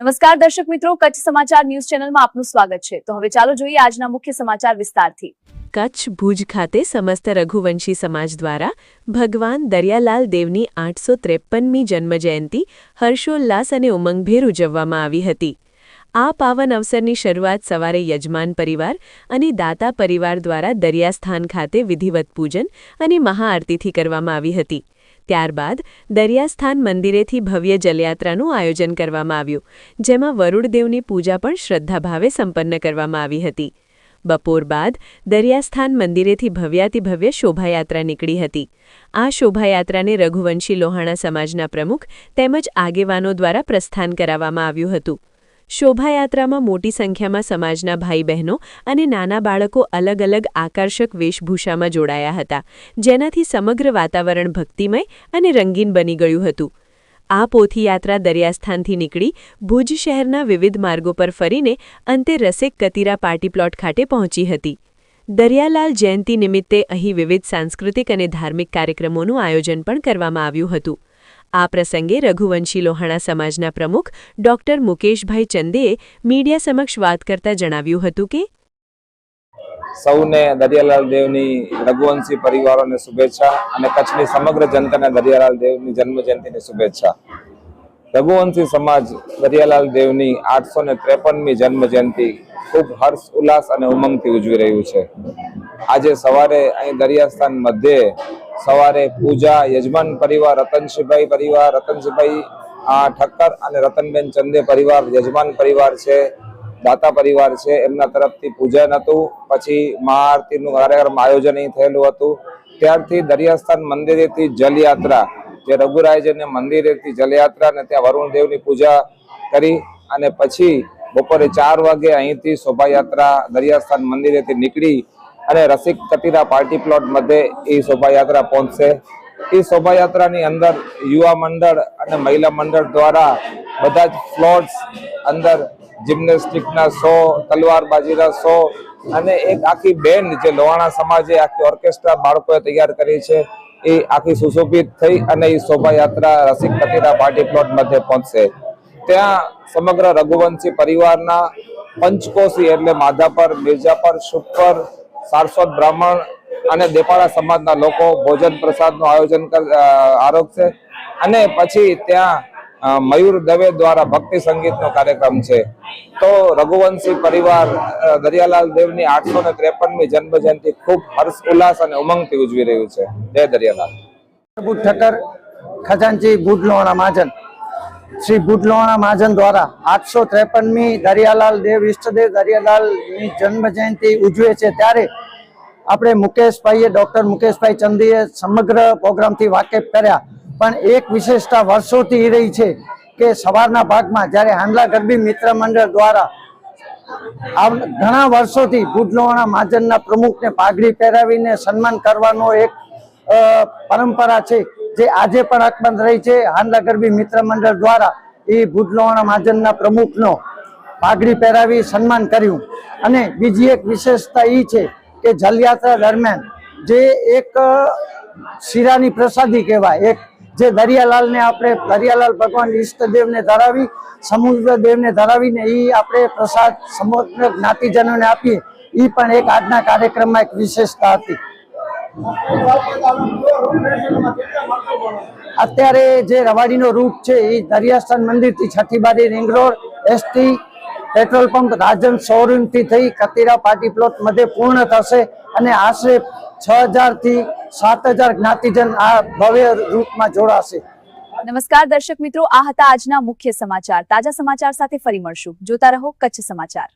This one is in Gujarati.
નમસ્કાર દર્શક મિત્રો, કચ્છ સમાચાર ન્યૂઝ ચેનલમાં આપનું સ્વાગત છે। તો હવે ચાલો જોઈએ આજના મુખ્ય સમાચાર વિસ્તારથી। કચ્છ ભુજ ખાતે સમસ્ત રઘુવંશી સમાજ દ્વારા ભગવાન દરિયાલાલ દેવની 853મી જન્મજયંતિ હર્ષોલ્લાસ અને ઉમંગભેર ઉજવવામાં આવી હતી। આ પાવન અવસરની શરૂઆત સવારે યજમાન પરિવાર અને દાતા પરિવાર દ્વારા દરિયાસ્થાન ખાતે વિધિવત પૂજન અને મહાઆરતીથી કરવામાં આવી હતી। ત્યારબાદ દરિયાસ્થાન મંદિરેથી ભવ્ય જલયાત્રાનું આયોજન કરવામાં આવ્યું, જેમાં વરુણદેવની પૂજા પણ શ્રદ્ધાભાવે સંપન્ન કરવામાં આવી હતી। બપોર બાદ દરિયાસ્થાન મંદિરેથી ભવ્યાતિભવ્ય શોભાયાત્રા નીકળી હતી। આ શોભાયાત્રાને રઘુવંશી લોહાણા સમાજના પ્રમુખ તેમજ આગેવાનો દ્વારા પ્રસ્થાન કરાવવામાં આવ્યું હતું। શોભાયાત્રામાં મોટી સંખ્યામાં સમાજના ભાઈ બહેનો અને નાના બાળકો અલગ અલગ આકર્ષક વેશભૂષામાં જોડાયા હતા, જેનાથી સમગ્ર વાતાવરણ ભક્તિમય અને રંગીન બની ગયું હતું। આ પોથીયાત્રા દરિયાસ્થાનથી નીકળી ભુજ શહેરના વિવિધ માર્ગો પર ફરીને અંતે રસિક કતીરા પાર્ટી પ્લોટ ખાતે પહોંચી હતી। દરિયાલાલ જયંતિ નિમિત્તે અહીં વિવિધ સાંસ્કૃતિક અને ધાર્મિક કાર્યક્રમોનું આયોજન પણ કરવામાં આવ્યું હતું। આ પ્રસંગે રઘુવંશી લોહાણા સમાજના પ્રમુખ ડોક્ટર મુકેશભાઈ ચંદેએ મીડિયા સમક્ષ વાત કરતા જણાવ્યું હતું કે સૌને દરિયાલાલ દેવની રઘુવંશી પરિવારોને શુભેચ્છા અને કચ્છની સમગ્ર જનતાને દરિયાલાલ દેવની જન્મજયંતિની શુભેચ્છા। રઘુવંશી સમાજ દરિયાલાલ દેવની 853મી જન્મજયંતિ ખૂબ હર્ષ ઉલ્લાસ અને ઉમંગથી ઉજવી રહ્યું છે। આજે સવારે અહીં દરિયાસ્થાન મધ્યે સવારે પૂજા યજમાન પરિવાર રતનસિંહભાઈ પરિવાર રતનસિંહભાઈ ઠક્કર અને રતનબેન ચંદે પરિવાર યજમાન પરિવાર છે, દાતા પરિવાર છે, એમના તરફથી પૂજન હતું। પછી મહાઆરતીનું કાર્યક્રમ આયોજન અહીં થયેલું હતું। ત્યારથી દરિયાસ્થાન મંદિરેથી જલયાત્રા, જે રઘુરાયજીને મંદિરેથી જલયાત્રા અને ત્યાં વરુણદેવની પૂજા કરી અને પછી બપોરે 4 વાગે અહીંથી શોભાયાત્રા દરિયાસ્થાન મંદિરેથી નીકળી અને રસિક કતીરા પાર્ટી પ્લોટ મધ્યે એ શોભાયાત્રા પહોંચશે। એ શોભાયાત્રાની અંદર યુવા મંડળ અને મહિલા મંડળ દ્વારા બધા જ ફ્લોટ્સ અંદર જિમ્નેસ્ટિકના શો, તલવારબાજીના શો અને એક આખી બેન્ડ જે લોહાણા સમાજે આખી ઓર્કેસ્ટ્રા બાળકોએ તૈયાર કરી છે, એ આખી સુશોભિત થઈ અને એ શોભાયાત્રા રસિક કતીરા પાર્ટી પ્લોટ મધ્યે પહોંચશે। ત્યાં સમગ્ર રઘુવંશી પરિવારના પંચકોશી એટલે માધાપર, મિર્જાપર, શુકપર, સારસ્વત બ્રાહ્મણ અને દેપાડા સમાજના લોકો ભોજન પ્રસાદનું આયોજન આરોગશે અને પછી ત્યાં મયુર દવે દ્વારા ભક્તિ સંગીતનો કાર્યક્રમ છે। તો રઘુવંશી પરિવાર દરિયાલાલ દેવની 853મી જન્મજયંતિ ખૂબ હર્ષ ઉલ્લાસ અને ઉમંગથી ઉજવી રહ્યું છે। જય દરિયાલાલ। ઠક્કર ખજાનચી ભુજ લોહાણા મહાજન શ્રી ભુજ લોહાણા મહાજન દ્વારા 853મી દરિયાલાલ દેવ ઈષ્ટદેવ દરિયાલાલની જન્મજયંતિ ઉજવે છે, ત્યારે આપણે મુકેશભાઈએ ડોક્ટર મુકેશભાઈ ચંદીએ સમગ્ર પ્રોગ્રામથી વાકેફ કર્યા। પણ એક વિશેષતા વર્ષોથી રહી છે કે સવારના ભાગમાં જ્યારે હાંડલા ગરબી મિત્ર મંડળ દ્વારા ઘણા વર્ષોથી ભુજ લોહાણા મહાજનના પ્રમુખને પાઘડી પહેરાવીને સન્માન કરવાનો એક પરંપરા છે, જે આજે પણ અકબંધ રહી છે। હાંડલા ગરબી મિત્ર મંડળ દ્વારા એ ભુજ લોહાણા મહાજનના પ્રમુખનો પાઘડી પહેરાવી સન્માન કર્યું। અને બીજી એક વિશેષતા એ છે કે જલયાત્રા દરમિયાન જે એક શીરાની પ્રસાદી કહેવાય, એક જે દરિયાલાલને આપણે દરિયાલાલ ભગવાન ઈષ્ટદેવને ધરાવી સમુદ્ર દેવને ધરાવીને એ આપણે પ્રસાદ સમગ્ર જ્ઞાતિજનોને આપીએ, એ પણ એક આજના કાર્યક્રમમાં એક વિશેષતા હતી। અત્યારે જે રવાડીનો રૂટ છે એ દરિયાસ્થાન મંદિરથી Chhathibari ring road, ST petrol pump, Rajan શોરૂમથી થઈ કતીરા પાર્ટી પ્લોટ મધ્યે પૂર્ણ થશે અને આશરે 6000 થી 7000 જ્ઞાતિજન આ ભવ્ય રૂટમાં જોડાશે। નમસ્કાર દર્શક મિત્રો, આ હતા આજના મુખ્ય સમાચાર। તાજા સમાચાર સાથે ફરી મળશું। જોતા રહો કચ્છ સમાચાર।